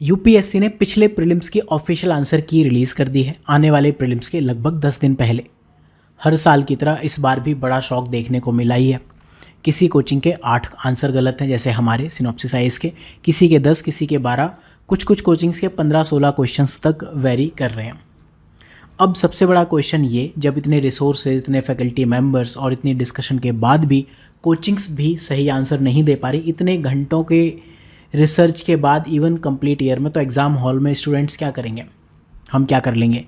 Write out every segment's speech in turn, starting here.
UPSC ने पिछले prelims की ऑफिशियल आंसर की रिलीज़ कर दी है आने वाले प्रीलिम्स के लगभग 10 दिन पहले। हर साल की तरह इस बार भी बड़ा शॉक देखने को मिला ही है। किसी कोचिंग के 8 आंसर गलत हैं, जैसे हमारे सिनॉप्सिस आईएएस के, किसी के 10, किसी के 12, कुछ कोचिंग्स के 15-16 क्वेश्चंस तक वेरी कर रहे हैं। अब सबसे बड़ा क्वेश्चन ये, जब इतने रिसोर्सेज, इतने फैकल्टी मेंबर्स और इतनी डिस्कशन के बाद भी कोचिंग्स भी सही आंसर नहीं दे पा रही, इतने घंटों के रिसर्च के बाद, इवन कंप्लीट ईयर में, तो एग्ज़ाम हॉल में स्टूडेंट्स क्या करेंगे? हम क्या कर लेंगे?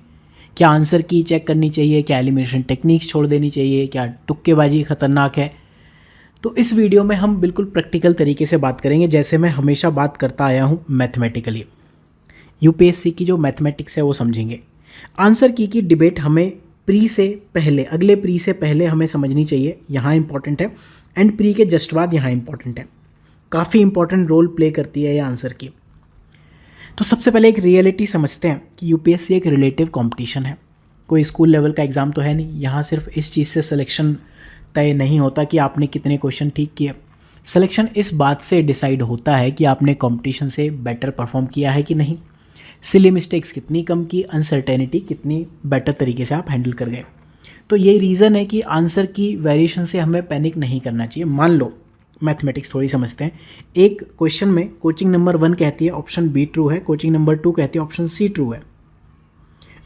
क्या आंसर की चेक करनी चाहिए? क्या एलिमिनेशन टेक्निक्स छोड़ देनी चाहिए? क्या तुक्केबाजी ख़तरनाक है? तो इस वीडियो में हम बिल्कुल प्रैक्टिकल तरीके से बात करेंगे, जैसे मैं हमेशा बात करता आया हूँ मैथमेटिकली। यूपीएससी की जो मैथमेटिक्स है वो समझेंगे। आंसर की डिबेट हमें प्री से पहले, अगले प्री से पहले हमें समझनी चाहिए, यहाँ इंपॉर्टेंट है, एंड प्री के जस्ट बाद यहाँ इंपॉर्टेंट है। काफ़ी इंपॉर्टेंट रोल प्ले करती है ये आंसर की। तो सबसे पहले एक रियलिटी समझते हैं कि यूपीएससी एक रिलेटिव कंपटीशन है, कोई स्कूल लेवल का एग्ज़ाम तो है नहीं। यहाँ सिर्फ इस चीज़ से सिलेक्शन तय नहीं होता कि आपने कितने क्वेश्चन ठीक किए। सिलेक्शन इस बात से डिसाइड होता है कि आपने कंपटीशन से बेटर परफॉर्म किया है कि नहीं, सिली मिस्टेक्स कितनी कम की, अनसर्टेनिटी कितनी बेटर तरीके से आप हैंडल कर गए। तो यही रीज़न है कि आंसर की वेरिएशन से हमें पैनिक नहीं करना चाहिए। मान लो मैथमेटिक्स थोड़ी समझते हैं। एक क्वेश्चन में कोचिंग नंबर 1 कहती है ऑप्शन बी ट्रू है, कोचिंग नंबर 2 कहती है ऑप्शन सी ट्रू है।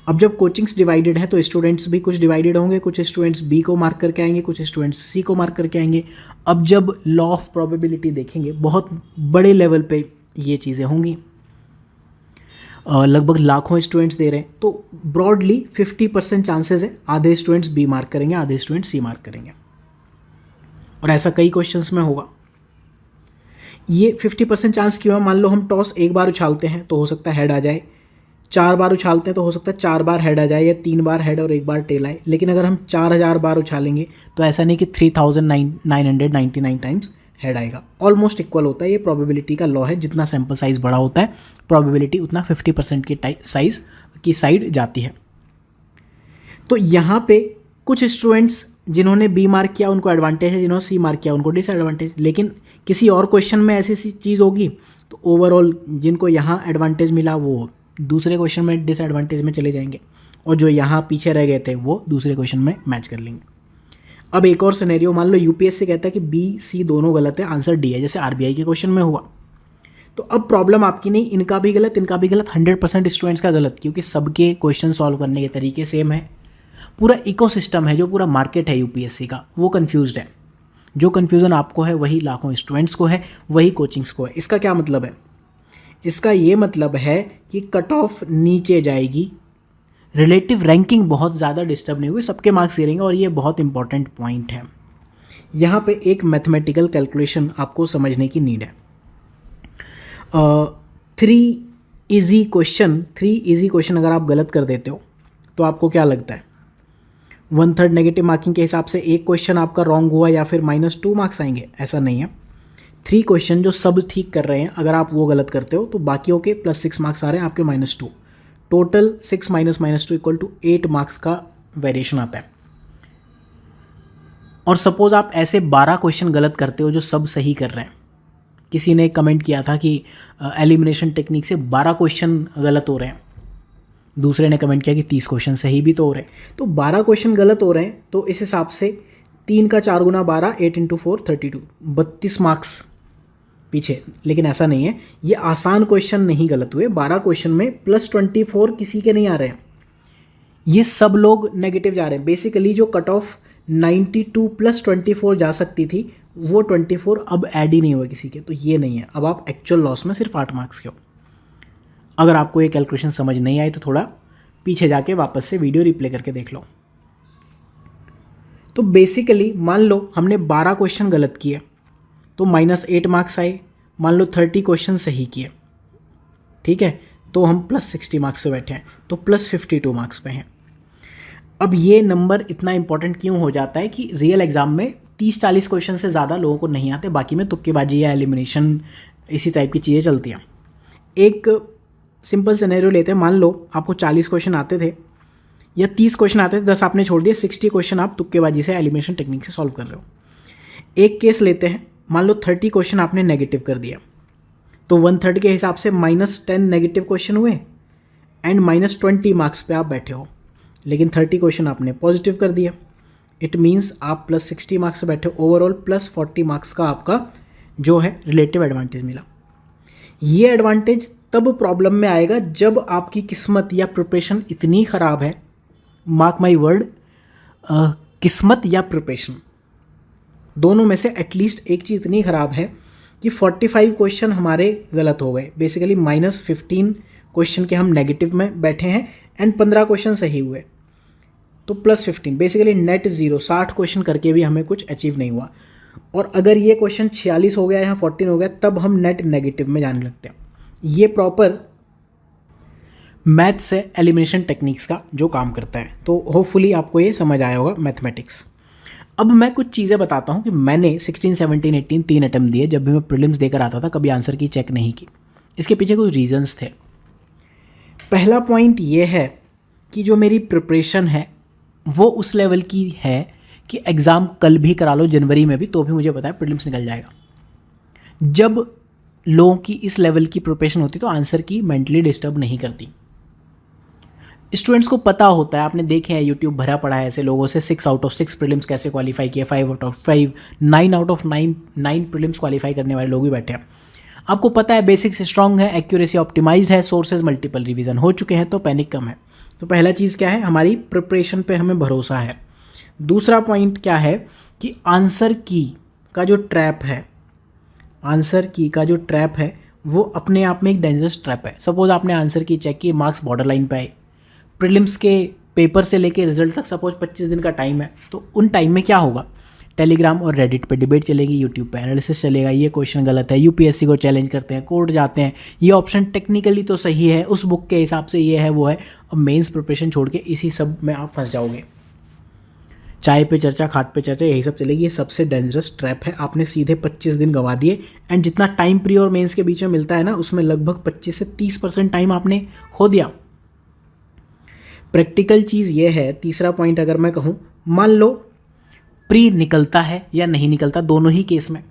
अब जब कोचिंग्स डिवाइडेड है तो स्टूडेंट्स भी कुछ डिवाइडेड होंगे, कुछ स्टूडेंट्स बी को मार्क करके आएंगे, कुछ स्टूडेंट्स सी को मार्क करके आएंगे। अब जब लॉ ऑफ प्रोबेबिलिटी देखेंगे, बहुत बड़े लेवल पे ये चीज़ें होंगी, लगभग लाखों स्टूडेंट्स दे रहे हैं, तो ब्रॉडली 50% चांसेस है आधे स्टूडेंट्स बी मार्क करेंगे, आधे स्टूडेंट्स सी मार्क करेंगे। और ऐसा कई क्वेश्चंस में होगा। ये 50% चांस क्यों है? मान लो हम टॉस एक बार उछालते हैं तो हो सकता है हेड आ जाए, 4 बार उछालते हैं तो हो सकता है 4 बार हेड आ जाए, या 3 बार हेड और 1 बार टेल आए। लेकिन अगर हम 4000 बार उछालेंगे तो ऐसा नहीं कि 3999 टाइम्स हेड आएगा। ऑलमोस्ट इक्वल होता है, ये प्रोबेबिलिटी का लॉ है। जितना सैंपल साइज़ बड़ा होता है, प्रोबेबिलिटी उतना 50% की साइज़ की साइड जाती है। तो यहाँ पे कुछ स्टूडेंट्स जिन्होंने बी मार्क किया उनको एडवांटेज है, जिन्होंने सी मार्क किया उनको डिसएडवांटेज। लेकिन किसी और क्वेश्चन में ऐसी सी चीज़ होगी तो ओवरऑल जिनको यहाँ एडवांटेज मिला वो दूसरे क्वेश्चन में डिसएडवांटेज में चले जाएंगे, और जो यहाँ पीछे रह गए थे वो दूसरे क्वेश्चन में मैच कर लेंगे। अब एक और सिनेरियो, मान लो यूपीएससी कहता है कि बी सी दोनों गलत है, आंसर डी है, जैसे आरबीआई के क्वेश्चन में हुआ। तो अब प्रॉब्लम आपकी नहीं, इनका भी गलत, इनका भी गलत, 100% स्टूडेंट्स का गलत, क्योंकि सबके क्वेश्चन सॉल्व करने के तरीके सेम है। पूरा इकोसिस्टम है, जो पूरा मार्केट है यूपीएससी का, वो कंफ्यूज्ड है। जो कन्फ्यूज़न आपको है वही लाखों स्टूडेंट्स को है, वही कोचिंग्स को है। इसका क्या मतलब है? इसका ये मतलब है कि कट ऑफ नीचे जाएगी, रिलेटिव रैंकिंग बहुत ज़्यादा डिस्टर्ब नहीं हुई, सबके मार्क्स गिरेंगे। और ये बहुत इंपॉर्टेंट पॉइंट है। यहाँ पे एक मैथमेटिकल कैलकुलेशन आपको समझने की नीड है। 3 इजी क्वेश्चन अगर आप गलत कर देते हो तो आपको क्या लगता है? 1/3 नेगेटिव मार्किंग के हिसाब से एक क्वेश्चन आपका रॉन्ग हुआ या फिर -2 मार्क्स आएंगे? ऐसा नहीं है। 3 क्वेश्चन जो सब ठीक कर रहे हैं, अगर आप वो गलत करते हो तो बाकियों के +6 मार्क्स आ रहे हैं, आपके -2। टोटल 6 - -2 = 8 मार्क्स का वेरिएशन आता है। और सपोज आप ऐसे 12 क्वेश्चन गलत करते हो जो सब सही कर रहे हैं। किसी ने कमेंट किया था कि एलिमिनेशन टेक्निक से 12 क्वेश्चन गलत हो रहे हैं, दूसरे ने कमेंट किया कि 30 क्वेश्चन सही भी तो हो रहे हैं। तो 12 क्वेश्चन गलत हो रहे हैं, तो इस हिसाब से 3 का 4 गुना 12, 8 × 4 32, 32 मार्क्स पीछे। लेकिन ऐसा नहीं है, ये आसान क्वेश्चन नहीं गलत हुए। 12 क्वेश्चन में +24 किसी के नहीं आ रहे हैं, ये सब लोग नेगेटिव जा रहे हैं। बेसिकली जो कट ऑफ 92 + 24 जा सकती थी, वो 24 अब ऐड ही नहीं हुआ किसी के, तो ये नहीं है। अब आप एक्चुअल लॉस में सिर्फ 8 मार्क्स के हो। अगर आपको ये कैलकुलेशन समझ नहीं आई तो थोड़ा पीछे जाके वापस से वीडियो रिप्ले करके देख लो। तो बेसिकली मान लो हमने 12 क्वेश्चन गलत किए तो -8 मार्क्स आए। मान लो 30 क्वेश्चन सही किए, ठीक है, तो हम +60 मार्क्स से बैठे हैं, तो +52 मार्क्स पे हैं। अब ये नंबर इतना इंपॉर्टेंट क्यों हो जाता है कि रियल एग्जाम में 30-40 क्वेश्चन से ज़्यादा लोगों को नहीं आते, बाकी में तुक्केबाजी या एलिमिनेशन इसी टाइप की चीज़ें चलती हैं। एक सिंपल सिनेरियो लेते हैं, मान लो आपको 40 क्वेश्चन आते थे या 30 क्वेश्चन आते थे, 10 आपने छोड़ दिए, 60 क्वेश्चन आप तुक्केबाजी से एलिमिनेशन टेक्निक से सॉल्व कर रहे हो। एक केस लेते हैं, मान लो 30 क्वेश्चन आपने नेगेटिव कर दिया, तो 1/3 के हिसाब से -10 नेगेटिव क्वेश्चन हुए एंड -20 मार्क्स पे आप बैठे हो, लेकिन 30 क्वेश्चन आपने पॉजिटिव कर दिया। इट मीन्स आप +60 मार्क्स से बैठे हो, ओवरऑल +40 मार्क्स का आपका जो है रिलेटिव एडवांटेज मिला। ये एडवांटेज तब प्रॉब्लम में आएगा जब आपकी किस्मत या प्रिपरेशन इतनी ख़राब है, मार्क माई वर्ड, किस्मत या प्रिपरेशन दोनों में से एटलीस्ट एक चीज़ इतनी ख़राब है कि 45 क्वेश्चन हमारे गलत हो गए, बेसिकली -15 क्वेश्चन के हम नेगेटिव में बैठे हैं एंड 15 क्वेश्चन सही हुए, तो +15 बेसिकली नेट 0, 60 क्वेश्चन करके भी हमें कुछ अचीव नहीं हुआ। और अगर ये क्वेश्चन 46 हो गया या 14 हो गया तब हम नेट नेगेटिव में जाने लगते हैं। ये प्रॉपर मैथ से एलिमिनेशन टेक्निक्स का जो काम करता है। तो होपफुली आपको ये समझ आया होगा मैथमेटिक्स। अब मैं कुछ चीज़ें बताता हूँ कि मैंने 16, 17, 18 3 अटैम्प्ट दिए। जब भी मैं प्रीलिम्स देकर आता था कभी आंसर की चेक नहीं की। इसके पीछे कुछ रीजंस थे। पहला पॉइंट ये है कि जो मेरी प्रिपरेशन है वो उस लेवल की है कि एग्ज़ाम कल भी करा लो जनवरी में भी तो भी मुझे पता है प्रीलिम्स निकल जाएगा। जब लोगों की इस लेवल की प्रिपरेशन होती तो आंसर की मेंटली डिस्टर्ब नहीं करती। स्टूडेंट्स को पता होता है, आपने देखे हैं यूट्यूब भरा पड़ा है ऐसे लोगों से 6 आउट ऑफ 6 प्रीलिम्स कैसे क्वालिफाई किए, 5 out of 5, 9 out of 9 prelims qualify करने वाले लोग भी बैठे हैं। आपको पता है बेसिक्स स्ट्रॉन्ग है, एक्यूरेसी ऑप्टिमाइज्ड है, सोर्सेज मल्टीपल रिवीजन हो चुके हैं तो पैनिक कम है। तो पहला चीज़ क्या है, हमारी प्रिपरेशन पे हमें भरोसा है। दूसरा पॉइंट क्या है कि आंसर की का जो ट्रैप है, आंसर की का जो ट्रैप है वो अपने आप में एक डेंजरस ट्रैप है। सपोज आपने आंसर की चेक की, मार्क्स बॉर्डर लाइन पे आए, प्रीलिम्स के पेपर से लेके रिजल्ट तक सपोज 25 दिन का टाइम है, तो उन टाइम में क्या होगा, टेलीग्राम और रेडिट पे डिबेट चलेगी, यूट्यूब पे एनालिसिस चलेगा, ये क्वेश्चन गलत है, यूपीएससी को चैलेंज करते हैं, कोर्ट जाते हैं, ये ऑप्शन टेक्निकली तो सही है, उस बुक के हिसाब से ये है वो है। और मेंस प्रिपरेशन छोड़ के इसी सब में आप फंस जाओगे। चाय पे चर्चा, खाट पे चर्चा, यही सब चलेगी। ये सबसे डेंजरस ट्रैप है। आपने सीधे 25 दिन गंवा दिए एंड जितना टाइम प्री और मेंस के बीच में मिलता है ना, उसमें लगभग 25 से 30% टाइम आपने खो दिया। प्रैक्टिकल चीज़ ये है, तीसरा पॉइंट अगर मैं कहूँ, मान लो प्री निकलता है या नहीं निकलता, दोनों ही केस में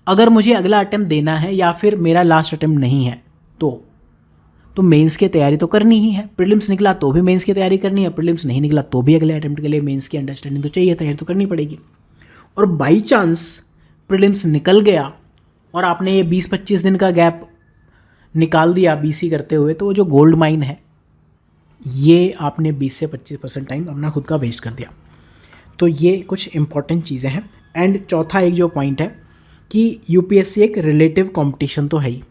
अगर मुझे अगला अटेम्प्ट देना है या फिर मेरा लास्ट अटेम्प्ट नहीं है तो मेंस की तैयारी तो करनी ही है। प्रीलिम्स निकला तो भी मेंस की तैयारी करनी है, प्रीलिम्स नहीं निकला तो भी अगले अटेम्प्ट के लिए मेंस की अंडरस्टैंडिंग तो चाहिए, तैयारी तो करनी पड़ेगी। और बाई चांस प्रीलिम्स निकल गया और आपने ये 20-25 दिन का गैप निकाल दिया बीसी करते हुए, तो वो जो गोल्ड माइन है ये आपने 20 से 25% टाइम अपना खुद का वेस्ट कर दिया। तो ये कुछ इंपॉर्टेंट चीज़ें हैं। एंड चौथा एक जो पॉइंट है कि यूपीएससी एक रिलेटिव कंपटीशन तो है ही।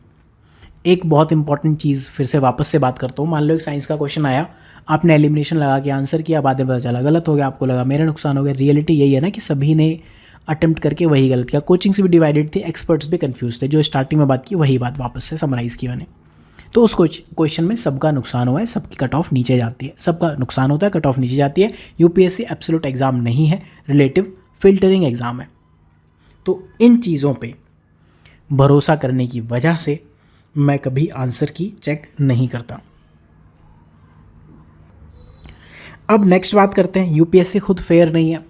एक बहुत इंपॉर्टेंट चीज़ फिर से वापस से बात करता हूँ। मान लो एक साइंस का क्वेश्चन आया, आपने एलिमिनेशन लगा के आंसर किया, बाद में पता चला गलत हो गया, आपको लगा मेरा नुकसान हो गया। रियलिटी यही है ना कि सभी ने अटेम्प्ट करके वही गलत किया। कोचिंग्स भी डिवाइडेड थी, एक्सपर्ट्स भी कंफ्यूज थे। जो स्टार्टिंग में बात की वही बात वापस से समराइज़ की मैंने। तो उस क्वेश्चन में सबका नुकसान हुआ है, सबकी कट ऑफ नीचे जाती है, सबका नुकसान होता है, कट ऑफ नीचे जाती है। यूपीएससी एब्सोल्यूट एग्ज़ाम नहीं है, रिलेटिव फिल्टरिंग एग्ज़ाम है। तो इन चीज़ों पे भरोसा करने की वजह से मैं कभी आंसर की चेक नहीं करता। अब नेक्स्ट बात करते हैं, यूपीएससी खुद फेयर नहीं है,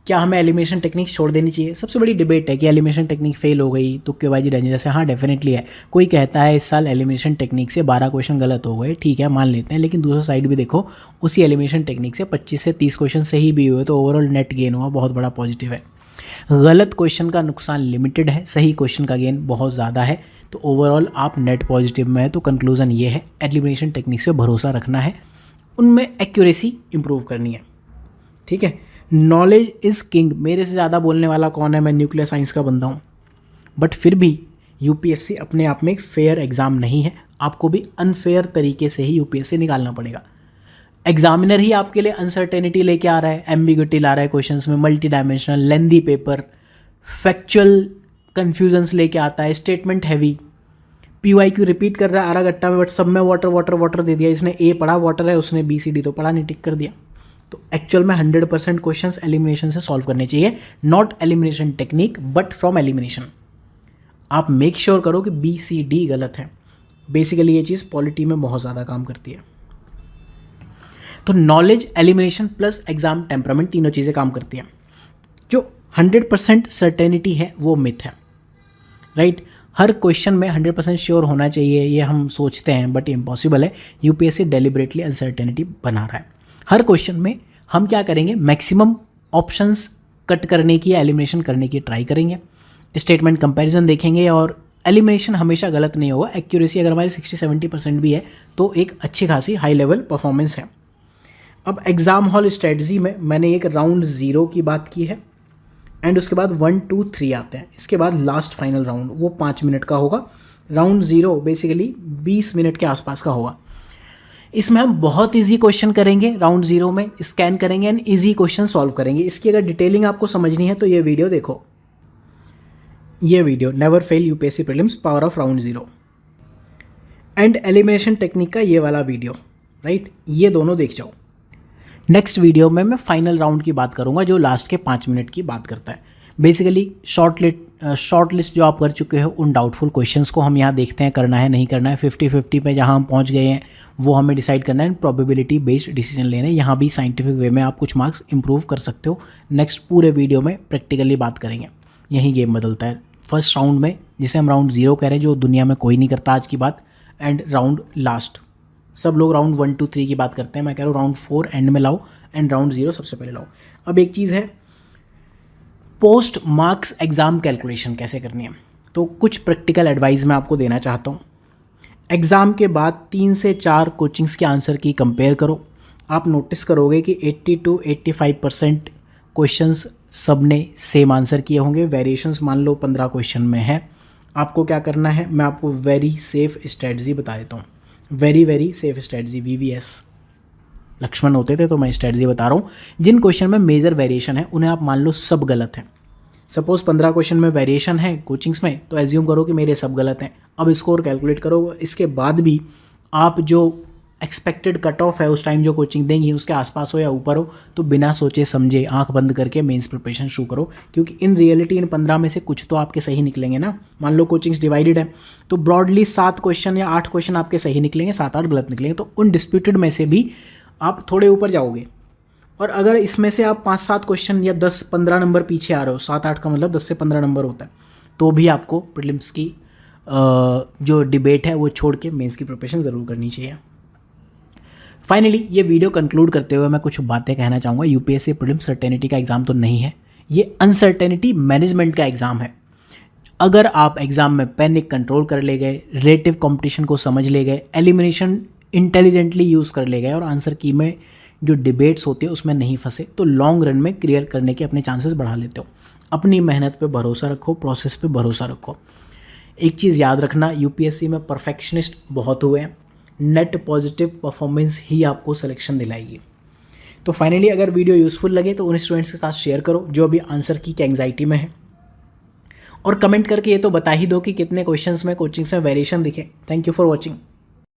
क्या हमें एलिमिनेशन टेक्निक्स छोड़ देनी चाहिए। सबसे बड़ी डिबेट है कि एलिमिनेशन टेक्निक फेल हो गई, तुक्केबाजी डेंजरस है। हाँ डेफिनेटली है। कोई कहता है इस साल एलिमिनेशन टेक्निक से 12 क्वेश्चन गलत हो गए, ठीक है मान लेते हैं, लेकिन दूसरा साइड भी देखो, उसी एलिमिनेशन टेक्निक से 25 से 30 क्वेश्चन सही भी हुए, तो ओवरऑल नेट गेन हुआ, बहुत बड़ा पॉजिटिव है। गलत क्वेश्चन का नुकसान लिमिटेड है, सही क्वेश्चन का गेन बहुत ज़्यादा है। तो ओवरऑल आप नेट पॉजिटिव में है। तो कंक्लूजन ये है, एलिमिनेशन टेक्निक से भरोसा रखना है, उनमें एक्यूरेसी इंप्रूव करनी है, ठीक है। Knowledge is king. मेरे से ज़्यादा बोलने वाला कौन है, मैं न्यूक्लियर साइंस का बंदा हूँ। बट फिर भी यूपीएससी अपने आप में एक फेयर एग्ज़ाम नहीं है, आपको भी अनफेयर तरीके से ही यूपीएससी निकालना पड़ेगा। एग्जामिनर ही आपके लिए अनसर्टेनिटी लेके आ रहा है, एम्बिग्युइटी ला रहा है क्वेश्चंस में, multi dimensional lengthy paper, factual confusions लेके आता है, स्टेटमेंट हैवी, पीवाईक्यू रिपीट कर रहा है आरा गट्टा में, बट सब में वाटर वाटर वाटर दे दिया। इसने ए पढ़ा वाटर है, उसने BCD तो पढ़ा नहीं, टिक कर दिया। तो एक्चुअल में 100% क्वेश्चंस एलिमिनेशन से सॉल्व करने चाहिए, not elimination technique but from elimination. आप मेक श्योर करो कि BCD गलत है। बेसिकली ये चीज़ पॉलिटी में बहुत ज़्यादा काम करती है। तो knowledge, elimination plus exam temperament, तीनों चीज़ें काम करती हैं। जो 100% सर्टेनिटी है वो मिथ है, राइट। हर क्वेश्चन में 100% श्योर होना चाहिए ये हम सोचते हैं, बट इम्पॉसिबल है। यूपीएससी डेलिबरेटली अनसर्टेनिटी बना रहा है। हर क्वेश्चन में हम क्या करेंगे, मैक्सिमम ऑप्शंस कट करने की या एलिमिनेशन करने की ट्राई करेंगे, स्टेटमेंट कंपैरिजन देखेंगे, और एलिमिनेशन हमेशा गलत नहीं होगा। एक्यूरेसी अगर हमारी 60-70% भी है तो एक अच्छी खासी हाई लेवल परफॉर्मेंस है। अब एग्ज़ाम हॉल स्ट्रेटजी में मैंने एक राउंड 0 की बात की है, एंड उसके बाद 1, 2, 3 आते हैं। इसके बाद लास्ट फाइनल राउंड वो 5 मिनट का होगा। राउंड 0 बेसिकली 20 मिनट के आसपास का होगा। इसमें हम बहुत इजी क्वेश्चन करेंगे। राउंड 0 में स्कैन करेंगे एंड इजी क्वेश्चन सॉल्व करेंगे। इसकी अगर डिटेलिंग आपको समझनी है तो ये वीडियो देखो, ये video never fail UPSC prelims power of round 0 and elimination technique का ये वाला वीडियो, राइट, ये दोनों देख जाओ। नेक्स्ट वीडियो में मैं फाइनल राउंड की बात करूंगा जो लास्ट के 5 मिनट की बात करता है। बेसिकली शॉर्ट लिस्ट जो आप कर चुके हो उन डाउटफुल क्वेश्चंस को हम यहाँ देखते हैं, करना है नहीं करना है। 50-50 पे जहाँ हम पहुँच गए हैं वो हमें डिसाइड करना है। प्रोबेबिलिटी बेस्ड डिसीजन लेने, यहाँ भी साइंटिफिक वे में आप कुछ मार्क्स इंप्रूव कर सकते हो। नेक्स्ट पूरे वीडियो में प्रैक्टिकली बात करेंगे। यही गेम बदलता है। फर्स्ट राउंड में जिसे हम राउंड 0 कह रहे हैं, जो दुनिया में कोई नहीं करता आज की बात, एंड राउंड लास्ट। सब लोग राउंड 1, 2, 3 की बात करते हैं, मैं कह रहा हूँ राउंड 4 एंड में लाओ एंड राउंड 0 सबसे पहले लाओ। अब एक चीज़ है, पोस्ट मार्क्स एग्ज़ाम कैलकुलेशन कैसे करनी है, तो कुछ प्रैक्टिकल एडवाइस मैं आपको देना चाहता हूँ। एग्ज़ाम के बाद 3 से 4 कोचिंग्स के आंसर की कंपेयर करो। आप नोटिस करोगे कि 80-85% क्वेश्चंस सब ने सेम आंसर किए होंगे। वेरिएशंस मान लो 15 क्वेश्चन में है। आपको क्या करना है, मैं आपको वेरी सेफ स्ट्रेटजी बता देता हूँ। Very safe strategy, VVS Laxman होते थे तो मैं स्ट्रेटजी बता रहा हूँ। जिन क्वेश्चन में मेजर वेरिएशन है उन्हें आप मान लो सब गलत हैं। सपोज 15 क्वेश्चन में वेरिएशन है कोचिंग्स में, तो एज्यूम करो कि मेरे सब गलत हैं। अब स्कोर कैलकुलेट करो। इसके बाद भी आप जो एक्सपेक्टेड कट ऑफ है उस टाइम जो कोचिंग देंगी उसके आसपास हो या ऊपर हो, तो बिना सोचे समझे आंख बंद करके मेंस प्रिपरेशन शुरू करो। क्योंकि इन रियलिटी इन 15 में से कुछ तो आपके सही निकलेंगे ना। मान लो कोचिंग्स डिवाइडेड है तो ब्रॉडली 7 क्वेश्चन या 8 क्वेश्चन आपके सही निकलेंगे, 7-8 गलत निकलेंगे। तो उन डिस्प्यूटेड में से भी आप थोड़े ऊपर जाओगे। और अगर इसमें से आप 5-7 क्वेश्चन या 10-15 नंबर पीछे आ रहे हो, 7-8 का मतलब 10 से 15 नंबर होता है, तो भी आपको प्रीलिम्स की जो डिबेट है वो छोड़ के मेंस की प्रिपरेशन ज़रूर करनी चाहिए। फाइनली ये वीडियो कंक्लूड करते हुए मैं कुछ बातें कहना चाहूँगा। यूपीएससी प्रीलिम्स सर्टेनिटी का एग्ज़ाम तो नहीं है, ये अनसर्टेनिटी मैनेजमेंट का एग्ज़ाम है। अगर आप एग्ज़ाम में पैनिक कंट्रोल कर ले गए, रिलेटिव कंपटीशन को समझ ले गए, एलिमिनेशन इंटेलिजेंटली यूज़ कर ले गए और आंसर की में जो डिबेट्स होती है उसमें नहीं फंसे, तो लॉन्ग रन में क्लियर करने के अपने चांसेस बढ़ा लेते हो। अपनी मेहनत पे भरोसा रखो, प्रोसेस पे भरोसा रखो। एक चीज़ याद रखना, यूपीएससी में परफेक्शनिस्ट बहुत हुए हैं। नेट पॉजिटिव परफॉर्मेंस ही आपको सिलेक्शन दिलाएगी। तो फाइनली अगर वीडियो यूज़फुल लगे तो उन स्टूडेंट्स के साथ शेयर करो जो अभी आंसर की एंग्जाइटी में है, और कमेंट करके ये तो बता ही दो कि कितने क्वेश्चंस में कोचिंग्स में वेरिएशन दिखे। Thank you for watching.